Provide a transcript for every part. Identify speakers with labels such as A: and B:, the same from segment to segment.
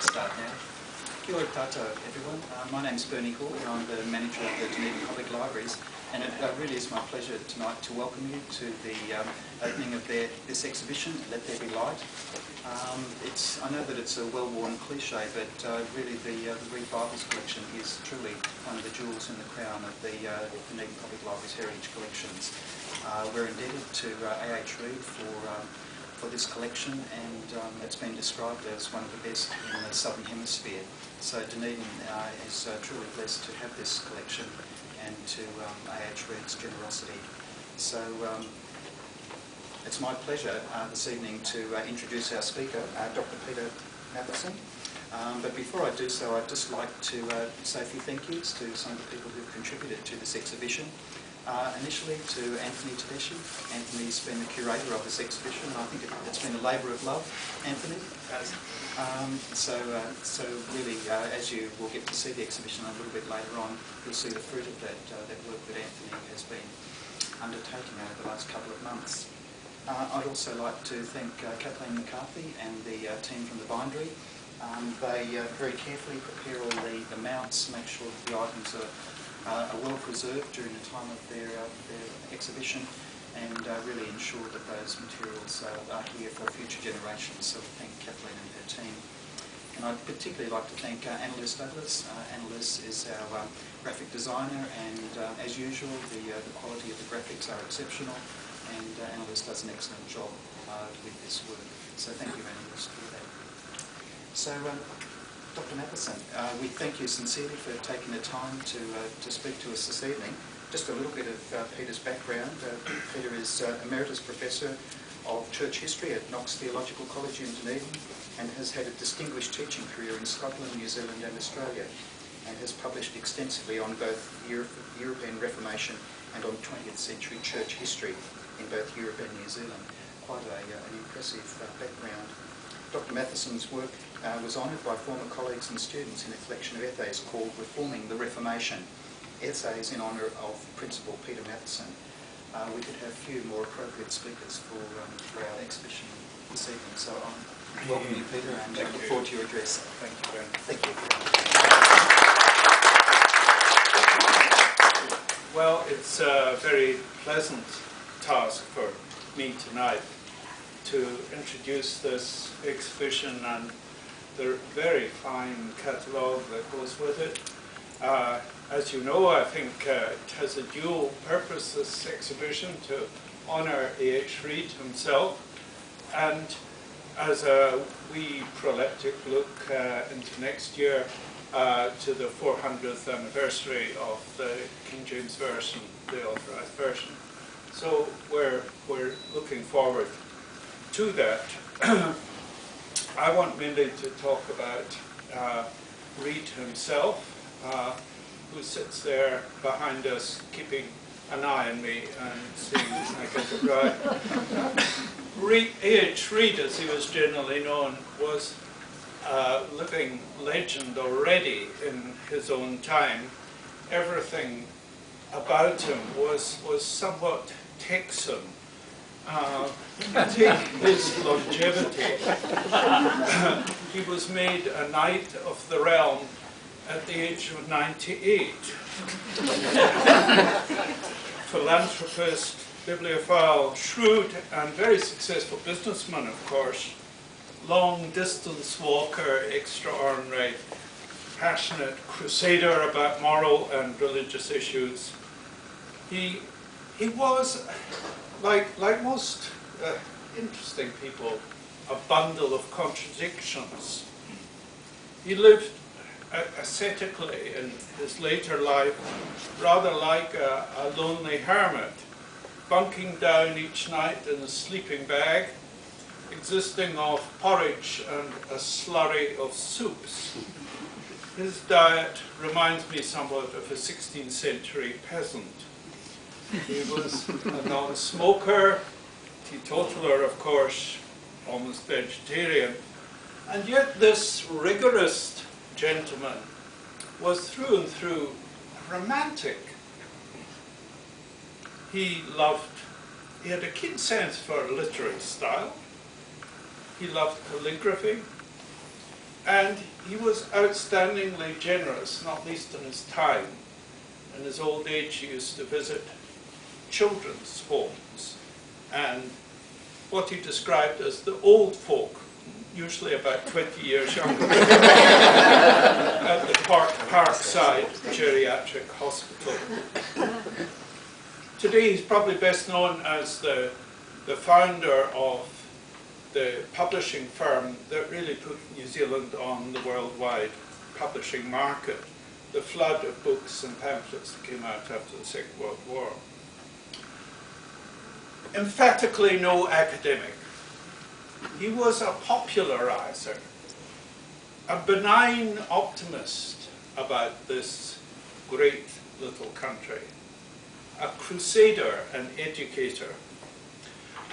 A: Start now. Kia ora tātou, everyone. My name's Bernie Hall and I'm the manager of the Dunedin Public Libraries, and it really is my pleasure tonight to welcome you to the opening of this exhibition, Let There Be Light. I know that it's a well-worn cliche, but really the Read Bibles collection is truly one of the jewels in the crown of the Dunedin Public Libraries Heritage Collections. We're indebted to A.H. Reid for this collection, and it's been described as one of the best in the Southern Hemisphere. So Dunedin is truly blessed to have this collection and to A.H. Reid's generosity. So it's my pleasure this evening to introduce our speaker, Dr. Peter Matheson. But before I do so, I'd just like to say a few thank yous to some of the people who've contributed to this exhibition. Initially to Anthony Tedeschi. Anthony's been the curator of this exhibition, and I think it's been a labour of love, Anthony. So really, as you will get to see the exhibition a little bit later on, you'll see the fruit of that work that Anthony has been undertaking over the last couple of months. I'd also like to thank Kathleen McCarthy and the team from the bindery. They very carefully prepare all the mounts, make sure that the items are well preserved during the time of their exhibition, and really ensure that those materials are here for future generations. So we thank Kathleen and her team. And I'd particularly like to thank Annalise Douglas. Annalise is our graphic designer, and as usual the quality of the graphics are exceptional, and Annalise does an excellent job with this work. So thank you, Annalise, for that. So Dr. Matheson, we thank you sincerely for taking the time to speak to us this evening. Just a little bit of Peter's background. Peter is Emeritus Professor of Church History at Knox Theological College in Dunedin, and has had a distinguished teaching career in Scotland, New Zealand and Australia, and has published extensively on both European Reformation and on 20th century church history in both Europe and New Zealand. Quite an impressive background. Dr. Matheson's work was honoured by former colleagues and students in a collection of essays called Reforming the Reformation, essays in honour of Principal Peter Matheson. We could have few more appropriate speakers for our exhibition this evening. So I welcome you, Peter, and I look forward to your address.
B: Thank you, Ben.
A: Thank you.
B: Well, it's a very pleasant task for me tonight to introduce this exhibition and the very fine catalogue that goes with it. As you know, I think it has a dual purpose, this exhibition, to honour A.H. Reid himself, and as a wee proleptic look into next year to the 400th anniversary of the King James Version, the Authorised Version. So we're looking forward to that. I want mainly to talk about Reid himself, who sits there behind us keeping an eye on me and seeing I get it right. A.H. Reid, as he was generally known, was a living legend already in his own time. Everything about him was somewhat Texan. Take his longevity. He was made a Knight of the Realm at the age of 98. Philanthropist, bibliophile, shrewd and very successful businessman, of course. Long distance walker, extraordinary, passionate crusader about moral and religious issues. He was, like most interesting people, a bundle of contradictions. He lived ascetically in his later life, rather like a lonely hermit, bunking down each night in a sleeping bag, existing off porridge and a slurry of soups. His diet reminds me somewhat of a 16th century peasant. He was a non-smoker, teetotaler, of course, almost vegetarian, and yet this rigorous gentleman was through and through romantic. He had a keen sense for literary style. He loved calligraphy. And he was outstandingly generous, not least in his time. In his old age, he used to visit children's homes and what he described as the old folk, usually about 20 years younger, at the Parkside Geriatric Hospital. Today he's probably best known as the founder of the publishing firm that really put New Zealand on the worldwide publishing market, the flood of books and pamphlets that came out after the Second World War. Emphatically no academic. He was a popularizer, a benign optimist about this great little country, a crusader and educator.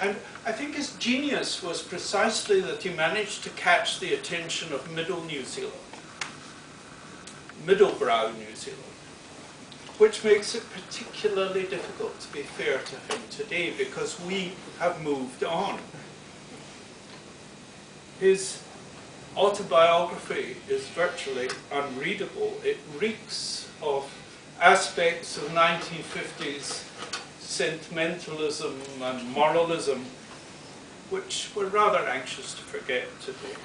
B: And I think his genius was precisely that he managed to catch the attention of middle New Zealand, middle-brow New Zealand, which makes it particularly difficult, to be fair to him today, because we have moved on. His autobiography is virtually unreadable. It reeks of aspects of 1950s sentimentalism and moralism, which we're rather anxious to forget today.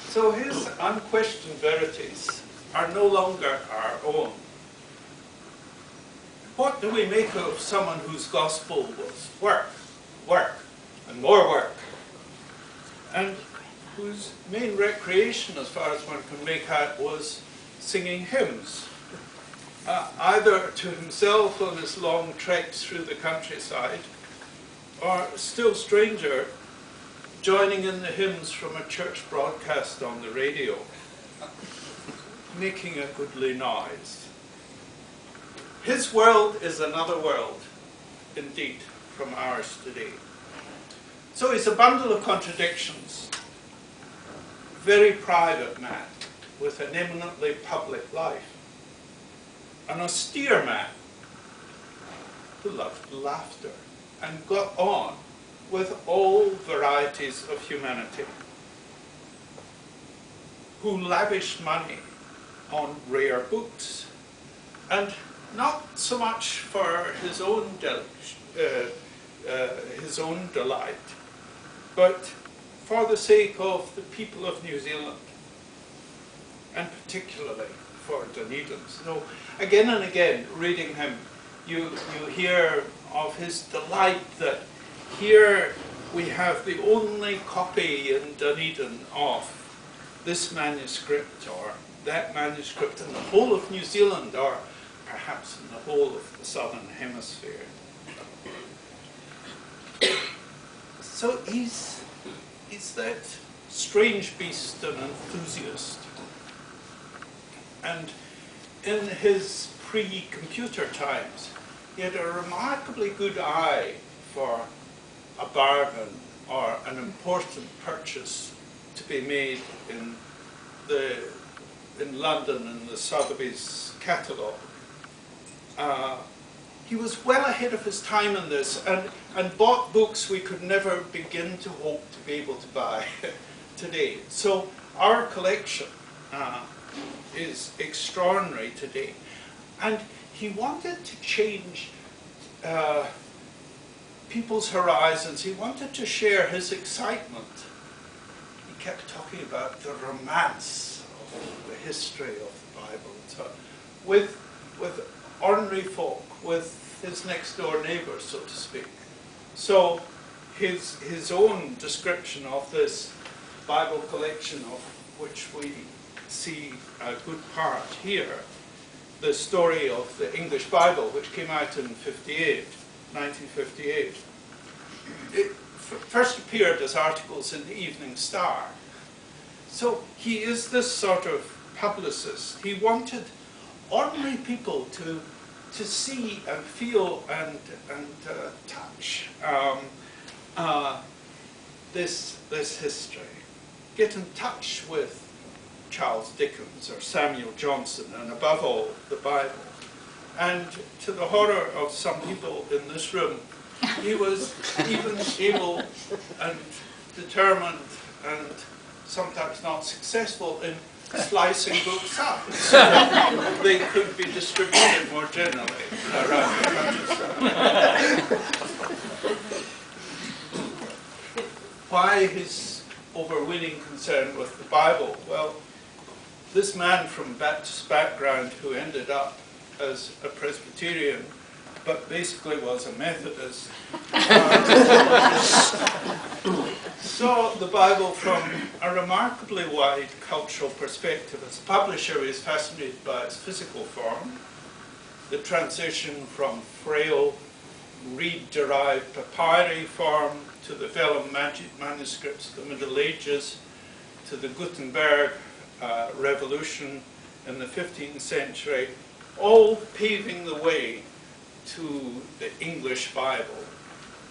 B: So his unquestioned verities are no longer our own. What do we make of someone whose gospel was work, work, and more work, and whose main recreation, as far as one can make out, was singing hymns, either to himself on his long treks through the countryside, or still stranger, joining in the hymns from a church broadcast on the radio, making a goodly noise. His world is another world, indeed, from ours today. So he's a bundle of contradictions, very private man with an eminently public life, an austere man who loved laughter and got on with all varieties of humanity, who lavished money on rare books, and not so much for his own delight, but for the sake of the people of New Zealand, and particularly for Dunedin. So again and again, reading him, you hear of his delight that here we have the only copy in Dunedin of this manuscript or that manuscript in the whole of New Zealand, or perhaps in the whole of the Southern Hemisphere. So he's that strange beast and enthusiast. And in his pre-computer times, he had a remarkably good eye for a bargain or an important purchase to be made in London in the Sotheby's catalogue. He was well ahead of his time in this, and bought books we could never begin to hope to be able to buy today. So our collection is extraordinary today. And he wanted to change people's horizons. He wanted to share his excitement. He kept talking about the romance of the history of the Bible, so with ordinary folk, with his next door neighbors, so to speak. So his own description of this Bible collection, of which we see a good part here, the story of the English Bible, which came out in 1958. It first appeared as articles in the Evening Star. So he is this sort of publicist. He wanted ordinary people to see and feel and touch this history. Get in touch with Charles Dickens or Samuel Johnson, and above all, the Bible. And to the horror of some people in this room, he was even able and determined and sometimes not successful in slicing books up so they could be distributed more generally around the countryside. Why his overweening concern with the Bible? Well, this man from Baptist background who ended up as a Presbyterian, but basically was a Methodist, saw the Bible from a remarkably wide cultural perspective. As a publisher, he was fascinated by its physical form, the transition from frail, reed-derived papyri form to the vellum manuscripts of the Middle Ages, to the Gutenberg revolution in the 15th century, all paving the way to the English Bible.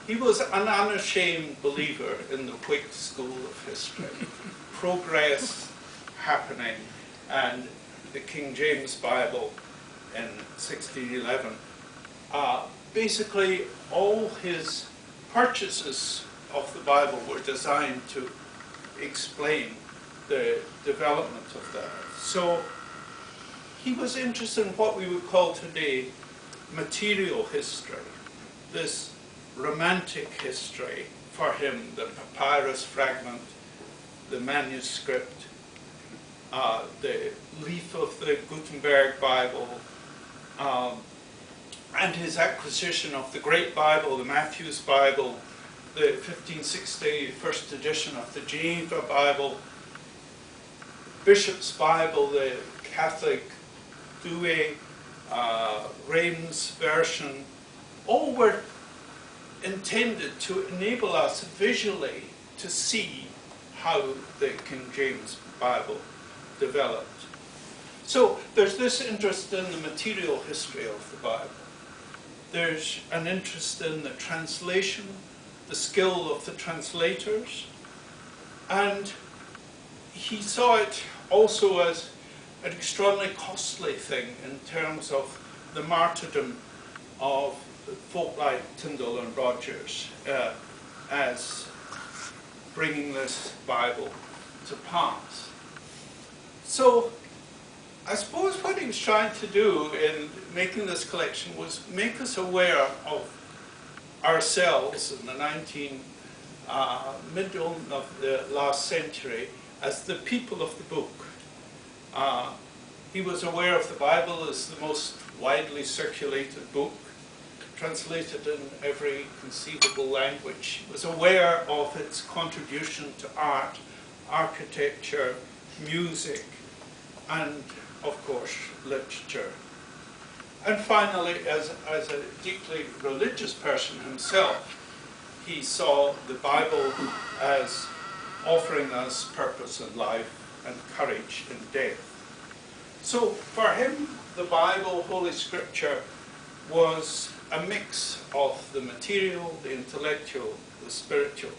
B: He was an unashamed believer in the Whig school of history, progress happening, and the King James Bible in 1611. Basically, all his purchases of the Bible were designed to explain the development of that. So he was interested in what we would call today material history, this romantic history for him, the papyrus fragment, the manuscript, the leaf of the Gutenberg Bible, and his acquisition of the Great Bible, the Matthew's Bible, the 1560 first edition of the Geneva Bible, Bishop's Bible, the Catholic Douay, Reims version, all were intended to enable us visually to see how the King James Bible developed. So there's this interest in the material history of the Bible. There's an interest in the translation, the skill of the translators, and he saw it also as an extraordinarily costly thing in terms of the martyrdom of folk like Tyndale and Rogers as bringing this Bible to pass. So I suppose what he was trying to do in making this collection was make us aware of ourselves in the middle of the last century as the people of the book. He was aware of the Bible as the most widely circulated book, translated in every conceivable language. He was aware of its contribution to art, architecture, music, and, of course, literature. And finally, as a deeply religious person himself, he saw the Bible as offering us purpose in life and courage in death. So for him, the Bible, Holy Scripture, was a mix of the material, the intellectual, the spiritual.